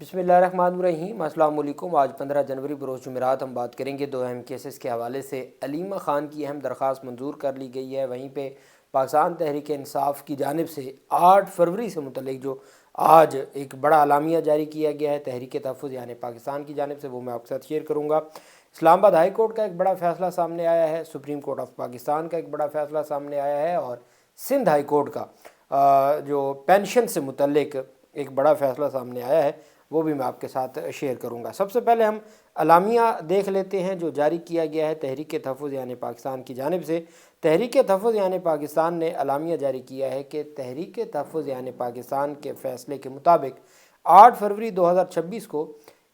بسم اللہ الرحمن الرحیم۔ السلام علیکم۔ آج 15 جنوری بروز جمعرات ہم بات کریں گے دو اہم کیسز کے حوالے سے۔ علیمہ خان کی اہم درخواست منظور کر لی گئی ہے، وہیں پہ پاکستان تحریک انصاف کی جانب سے 8 فروری سے متعلق جو آج ایک بڑا اعلامیہ جاری کیا گیا ہے تحریک تحفظ یعنی پاکستان کی جانب سے، وہ میں آپ کے ساتھ شیئر کروں گا۔ اسلام آباد ہائی کورٹ کا ایک بڑا فیصلہ سامنے آیا ہے، سپریم کورٹ آف پاکستان کا ایک بڑا فیصلہ سامنے آیا ہے، اور سندھ ہائی کورٹ کا جو پینشن سے متعلق ایک بڑا فیصلہ سامنے آیا ہے، وہ بھی میں آپ کے ساتھ شیئر کروں گا۔ سب سے پہلے ہم اعلامیہ دیکھ لیتے ہیں جو جاری کیا گیا ہے تحریک تحفظ یعنی پاکستان کی جانب سے۔ تحریک تحفظ یعنی پاکستان نے اعلامیہ جاری کیا ہے کہ تحریک تحفظ یعنی پاکستان کے فیصلے کے مطابق 8 فروری 2026 کو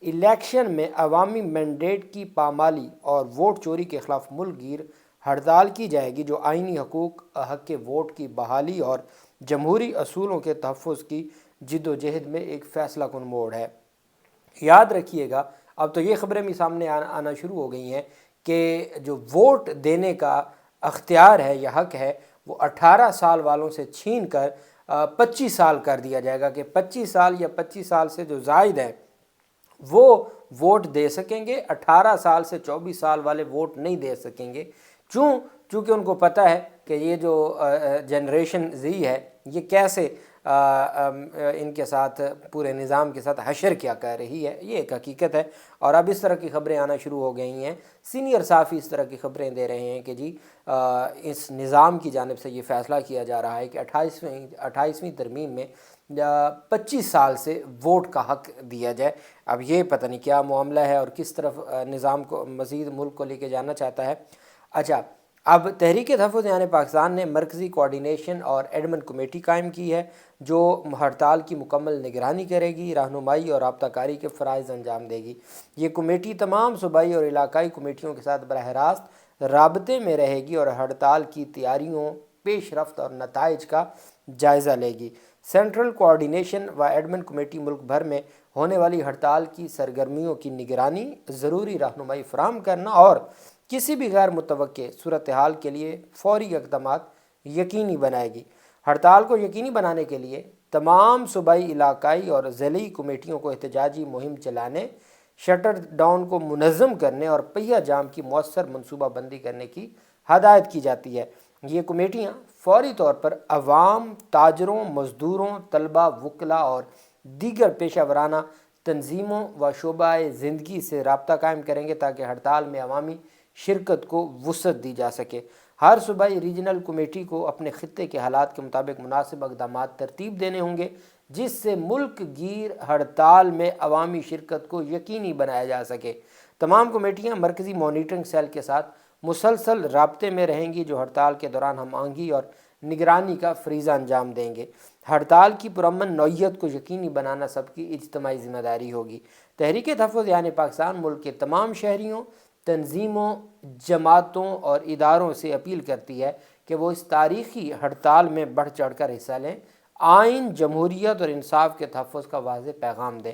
الیکشن میں عوامی مینڈیٹ کی پامالی اور ووٹ چوری کے خلاف ملک گیر ہڑتال کی جائے گی، جو آئینی حقوق، حق ووٹ کی بحالی اور جمہوری اصولوں کے تحفظ کی جد و جہد میں ایک فیصلہ کن موڑ ہے۔ یاد رکھیے گا، اب تو یہ خبریں بھی سامنے آنا شروع ہو گئی ہیں کہ جو ووٹ دینے کا اختیار ہے یا حق ہے، وہ 18 سال والوں سے چھین کر 25 سال کر دیا جائے گا، کہ 25 سال یا 25 سال سے جو زائد ہے وہ ووٹ دے سکیں گے، 18 سال سے 24 سال والے ووٹ نہیں دے سکیں گے۔ چونکہ ان کو پتہ ہے کہ یہ جو جنریشن زی ہے یہ کیسے ان کے ساتھ پورے نظام کے ساتھ حشر کیا کر رہی ہے، یہ ایک حقیقت ہے۔ اور اب اس طرح کی خبریں آنا شروع ہو گئی ہیں، سینئر صحافی اس طرح کی خبریں دے رہے ہیں کہ جی اس نظام کی جانب سے یہ فیصلہ کیا جا رہا ہے کہ 28ویں ترمیم میں 25 سال سے ووٹ کا حق دیا جائے۔ اب یہ پتہ نہیں کیا معاملہ ہے اور کس طرف نظام کو مزید ملک کو لے کے جانا چاہتا ہے۔ اچھا، اب تحریک تحفظ یعنی پاکستان نے مرکزی کوارڈینیشن اور ایڈمن کمیٹی قائم کی ہے، جو ہڑتال کی مکمل نگرانی کرے گی، رہنمائی اور رابطہ کاری کے فرائض انجام دے گی۔ یہ کمیٹی تمام صوبائی اور علاقائی کمیٹیوں کے ساتھ براہ راست رابطے میں رہے گی اور ہڑتال کی تیاریوں، پیش رفت اور نتائج کا جائزہ لے گی۔ سینٹرل کوارڈینیشن و ایڈمن کمیٹی ملک بھر میں ہونے والی ہڑتال کی سرگرمیوں کی نگرانی، ضروری رہنمائی فراہم کرنا اور کسی بھی غیر متوقع صورتحال کے لیے فوری اقدامات یقینی بنائے گی۔ ہڑتال کو یقینی بنانے کے لیے تمام صوبائی، علاقائی اور ضلعی کمیٹیوں کو احتجاجی مہم چلانے، شٹر ڈاؤن کو منظم کرنے اور پہیہ جام کی مؤثر منصوبہ بندی کرنے کی ہدایت کی جاتی ہے۔ یہ کمیٹیاں فوری طور پر عوام، تاجروں، مزدوروں، طلبہ، وکلاء اور دیگر پیشہ ورانہ تنظیموں و شعبہ زندگی سے رابطہ قائم کریں گے تاکہ ہڑتال میں عوامی شرکت کو وسعت دی جا سکے۔ ہر صوبائی ریجنل کمیٹی کو اپنے خطے کے حالات کے مطابق مناسب اقدامات ترتیب دینے ہوں گے، جس سے ملک گیر ہڑتال میں عوامی شرکت کو یقینی بنایا جا سکے۔ تمام کمیٹیاں مرکزی مانیٹرنگ سیل کے ساتھ مسلسل رابطے میں رہیں گی، جو ہڑتال کے دوران ہم آہنگی اور نگرانی کا فریضہ انجام دیں گے۔ ہڑتال کی پرامن نوعیت کو یقینی بنانا سب کی اجتماعی ذمہ داری ہوگی۔ تحریک تحفظ یعنی پاکستان ملک کے تمام شہریوں، تنظیموں، جماعتوں اور اداروں سے اپیل کرتی ہے کہ وہ اس تاریخی ہڑتال میں بڑھ چڑھ کر حصہ لیں، آئین، جمہوریت اور انصاف کے تحفظ کا واضح پیغام دیں۔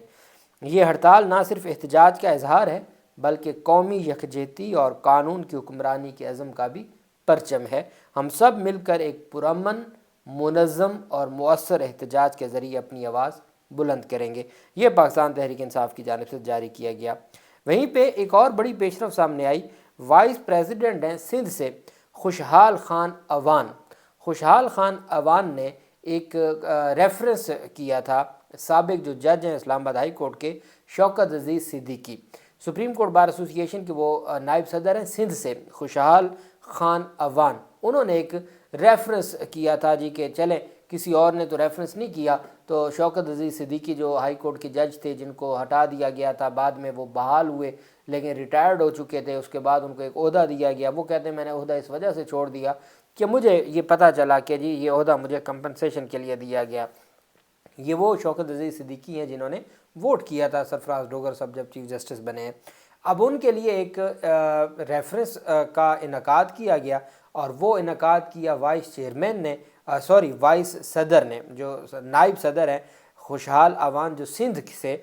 یہ ہڑتال نہ صرف احتجاج کا اظہار ہے بلکہ قومی یکجہتی اور قانون کی حکمرانی کے عزم کا بھی پرچم ہے۔ ہم سب مل کر ایک پرامن، منظم اور مؤثر احتجاج کے ذریعے اپنی آواز بلند کریں گے۔ یہ پاکستان تحریک انصاف کی جانب سے جاری کیا گیا۔ وہیں پہ ایک اور بڑی پیشرفت سامنے آئی، وائس پریزیڈنٹ ہیں سندھ سے خوشحال خان اوان۔ خوشحال خان اوان نے ایک ریفرنس کیا تھا سابق جو جج ہیں اسلام آباد ہائی کورٹ کے، Shaukat Aziz Siddiqui, supreme court bar ایسوسی ایشن کے وہ نائب صدر ہیں سندھ سے، خوشحال خان اوان۔ انہوں نے ایک ریفرنس کیا تھا جی کہ چلیں، کسی اور نے تو ریفرنس نہیں کیا، تو شوکت عزیز صدیقی جو ہائی کورٹ کے جج تھے، جن کو ہٹا دیا گیا تھا، بعد میں وہ بحال ہوئے لیکن ریٹائرڈ ہو چکے تھے، اس کے بعد ان کو ایک عہدہ دیا گیا۔ وہ کہتے ہیں میں نے عہدہ اس وجہ سے چھوڑ دیا کہ مجھے یہ پتہ چلا کہ جی یہ عہدہ مجھے کمپنسیشن کے لیے دیا گیا۔ یہ وہ شوکت عزیز صدیقی ہیں جنہوں نے ووٹ کیا تھا سرفراز ڈوگر صاحب جب چیف جسٹس بنے ہیں۔ اب ان کے لیے ایک ریفرنس کا انعقاد کیا گیا، اور وہ انعقاد کیا وائس چیئرمین نے، وائس صدر نے، جو نائب صدر ہیں خوشحال اوان، جو سندھ سے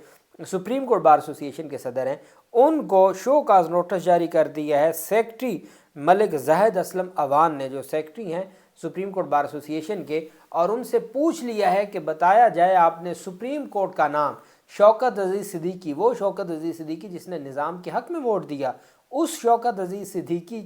سپریم کورٹ بار ایسوسی ایشن کے صدر ہیں، ان کو شو کاز نوٹس جاری کر دیا ہے سیکرٹری ملک زاہد اسلم اوان نے، جو سیکرٹری ہیں سپریم کورٹ بار ایسوسی ایشن کے، اور ان سے پوچھ لیا ہے کہ بتایا جائے آپ نے سپریم کورٹ کا نام شوکت عزیز صدیقی، وہ شوکت عزیز صدیقی جس نے نظام کے حق میں ووٹ دیا، اس شوکت عزیز صدیقی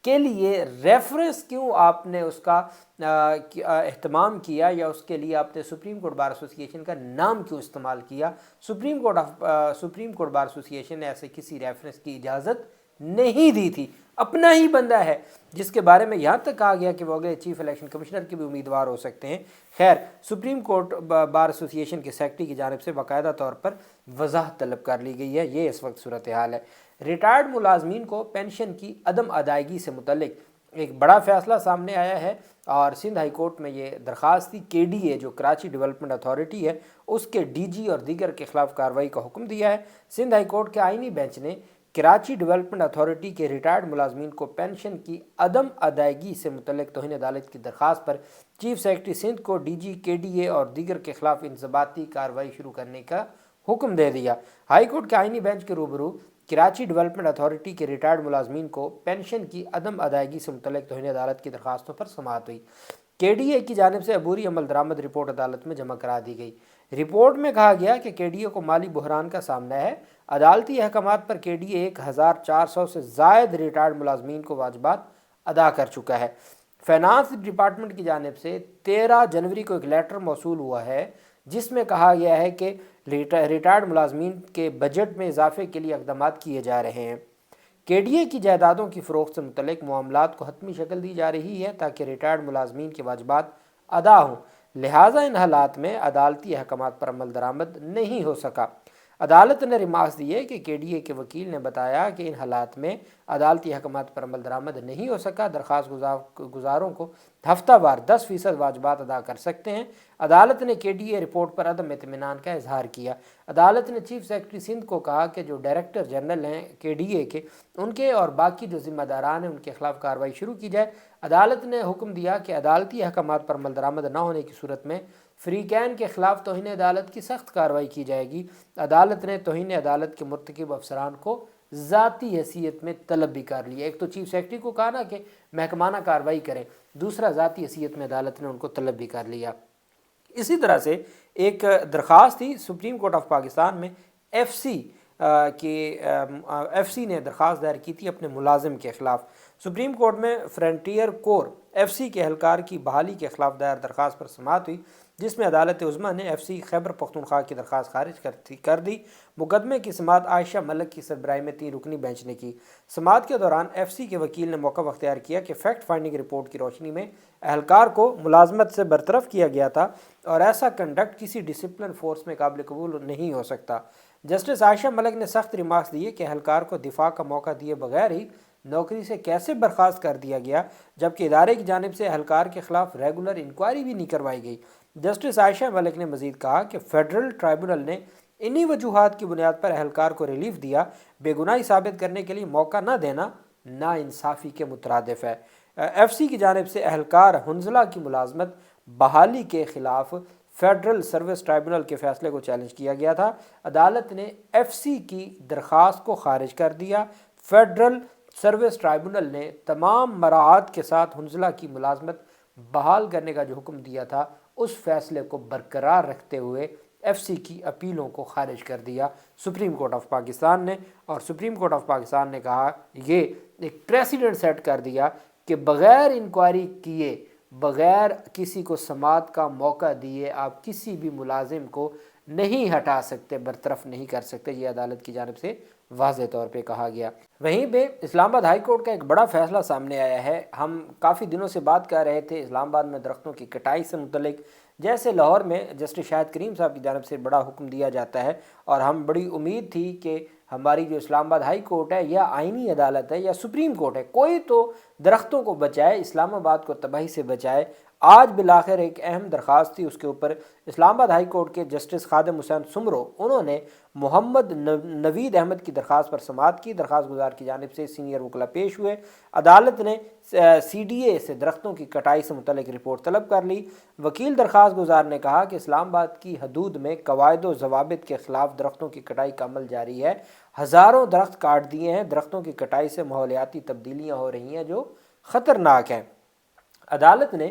کے لیے ریفرنس کیوں آپ نے اس کا اہتمام کیا، یا اس کے لیے آپ نے سپریم کورٹ بار ایسوسی ایشن کا نام کیوں استعمال کیا؟ سپریم کورٹ بار ایسوسی ایشن نے ایسے کسی ریفرنس کی اجازت نہیں دی تھی۔ اپنا ہی بندہ ہے جس کے بارے میں یہاں تک کہا گیا کہ وہ اگلے چیف الیکشن کمشنر کے بھی امیدوار ہو سکتے ہیں۔ خیر، سپریم کورٹ بار ایسوسی ایشن کے سیکرٹری کی جانب سے باقاعدہ طور پر وضاحت طلب کر لی گئی ہے۔ یہ اس وقت صورتحال ہے۔ ریٹائرڈ ملازمین کو پینشن کی عدم ادائیگی سے متعلق ایک بڑا فیصلہ سامنے آیا ہے، اور سندھ ہائی کورٹ میں یہ درخواست تھی۔ KDA جو کراچی ڈیولپمنٹ اتھارٹی ہے، اس کے DG اور دیگر کے خلاف کارروائی کا حکم دیا ہے۔ سندھ ہائی کورٹ کے آئینی بینچ نے کراچی ڈیولپمنٹ اتھارٹی کے ریٹائرڈ ملازمین کو پینشن کی عدم ادائیگی سے متعلق توہین عدالت کی درخواست پر چیف سیکرٹری سندھ کو DG KDA اور دیگر کے خلاف انضباطی کارروائی شروع کرنے کا حکم دے دیا۔ ہائی کورٹ کے آئینی بینچ کے روبرو کراچی ڈیولپمنٹ اتھارٹی کے ریٹائرڈ ملازمین کو پینشن کی عدم ادائیگی سے متعلق توہین عدالت کی درخواستوں پر سماعت ہوئی۔ KDA کی جانب سے عبوری عمل درآمد رپورٹ عدالت میں جمع کرا دی گئی۔ رپورٹ میں کہا گیا کہ KDA کو مالی بحران کا سامنا ہے۔ عدالتی احکامات پر KDA 1400 سے زائد ریٹائرڈ ملازمین کو واجبات ادا کر چکا ہے۔ فائنانس ڈپارٹمنٹ کی جانب سے 13 جنوری کو ایک لیٹر موصول ہوا ہے جس میں کہا گیا ہے کہ ریٹائرڈ ملازمین کے بجٹ میں اضافے کے لیے اقدامات کیے جا رہے ہیں۔ KDA کی جائیدادوں کی فروخت سے متعلق معاملات کو حتمی شکل دی جا رہی ہے تاکہ ریٹائرڈ ملازمین کے واجبات ادا ہوں، لہٰذا ان حالات میں عدالتی احکامات پر عمل درآمد نہیں ہو سکا۔ عدالت نے ریمارکس دیے کہ KDA کے وکیل نے بتایا کہ ان حالات میں عدالتی احکامات پر عمل درآمد نہیں ہو سکا۔ درخواست گزاروں کو ہفتہ وار 10% واجبات ادا کر سکتے ہیں۔ عدالت نے KDA رپورٹ پر عدم اطمینان کا اظہار کیا۔ عدالت نے چیف سیکرٹری سندھ کو کہا کہ جو ڈائریکٹر جنرل ہیں KDA کے، ان کے اور باقی جو ذمہ داران ہیں ان کے خلاف کارروائی شروع کی جائے۔ عدالت نے حکم دیا کہ عدالتی احکامات پر عمل درآمد نہ ہونے کی صورت میں فریقین کے خلاف توہین عدالت کی سخت کارروائی کی جائے گی۔ عدالت نے توہین عدالت کے مرتکب افسران کو ذاتی حیثیت میں طلب بھی کر لیا۔ ایک تو چیف سیکرٹری کو کہا نا کہ محکمانہ کارروائی کریں، دوسرا ذاتی حیثیت میں عدالت نے ان کو طلب بھی کر لیا۔ اسی طرح سے ایک درخواست تھی سپریم کورٹ آف پاکستان میں ایف سی نے درخواست دائر کی تھی اپنے ملازم کے خلاف۔ سپریم کورٹ میں فرنٹیئر کور FC کے اہلکار کی بحالی کے خلاف دائر درخواست پر سماعت ہوئی، جس میں عدالت عظمیٰ نے FC خیبر پختونخوا کی درخواست خارج کر دی۔ مقدمے کی سماعت عائشہ ملک کی سربراہی میں 3 رکنی بینچ نے کی۔ سماعت کے دوران FC کے وکیل نے موقف اختیار کیا کہ فیکٹ فائنڈنگ رپورٹ کی روشنی میں اہلکار کو ملازمت سے برطرف کیا گیا تھا اور ایسا کنڈکٹ کسی ڈسپلن فورس میں قابل قبول نہیں ہو سکتا۔ جسٹس عائشہ ملک نے سخت ریمارکس دیے کہ اہلکار کو دفاع کا موقع دیے بغیر ہی نوکری سے کیسے برخاست کر دیا گیا، جبکہ ادارے کی جانب سے اہلکار کے خلاف ریگولر انکوائری بھی نہیں کروائی گئی۔ جسٹس عائشہ ملک نے مزید کہا کہ فیڈرل ٹرائبونل نے انہی وجوہات کی بنیاد پر اہلکار کو ریلیف دیا، بے گناہی ثابت کرنے کے لیے موقع نہ دینا ناانصافی کے مترادف ہے۔ FC کی جانب سے اہلکار حنزلہ کی ملازمت بحالی کے خلاف فیڈرل سروس ٹرائبونل کے فیصلے کو چیلنج کیا گیا تھا۔ عدالت نے FC کی درخواست کو خارج کر دیا۔ فیڈرل سروس ٹرائبونل نے تمام مراعات کے ساتھ حنزلہ کی ملازمت بحال کرنے کا جو حکم دیا تھا، اس فیصلے کو برقرار رکھتے ہوئے FC کی اپیلوں کو خارج کر دیا سپریم کورٹ آف پاکستان نے، اور سپریم کورٹ آف پاکستان نے کہا یہ ایک پریسیڈنٹ سیٹ کر دیا کہ بغیر انکوائری کیے، بغیر کسی کو سماعت کا موقع دیے آپ کسی بھی ملازم کو نہیں ہٹا سکتے، برطرف نہیں کر سکتے۔ یہ عدالت کی جانب سے واضح طور پہ کہا گیا۔ وہیں پہ اسلام آباد ہائی کورٹ کا ایک بڑا فیصلہ سامنے آیا ہے۔ ہم کافی دنوں سے بات کر رہے تھے اسلام آباد میں درختوں کی کٹائی سے متعلق، جیسے لاہور میں جسٹس شاہد کریم صاحب کی جانب سے بڑا حکم دیا جاتا ہے، اور ہم بڑی امید تھی کہ ہماری جو اسلام آباد ہائی کورٹ ہے یا آئینی عدالت ہے یا سپریم کورٹ ہے، کوئی تو درختوں کو بچائے، اسلام آباد کو تباہی سے بچائے۔ آج بالآخر ایک اہم درخواست تھی، اس کے اوپر اسلام آباد ہائی کورٹ کے جسٹس خادم حسین سمرو، انہوں نے محمد نوید احمد کی درخواست پر سماعت کی۔ درخواست گزار کی جانب سے سینئر وکلا پیش ہوئے۔ عدالت نے CDA سے درختوں کی کٹائی سے متعلق رپورٹ طلب کر لی۔ وکیل درخواست گزار نے کہا کہ اسلام آباد کی حدود میں قواعد و ضوابط کے خلاف درختوں کی کٹائی کا عمل جاری ہے، ہزاروں درخت کاٹ دیے ہیں، درختوں کی کٹائی سے ماحولیاتی تبدیلیاں ہو رہی ہیں جو خطرناک ہیں۔ عدالت نے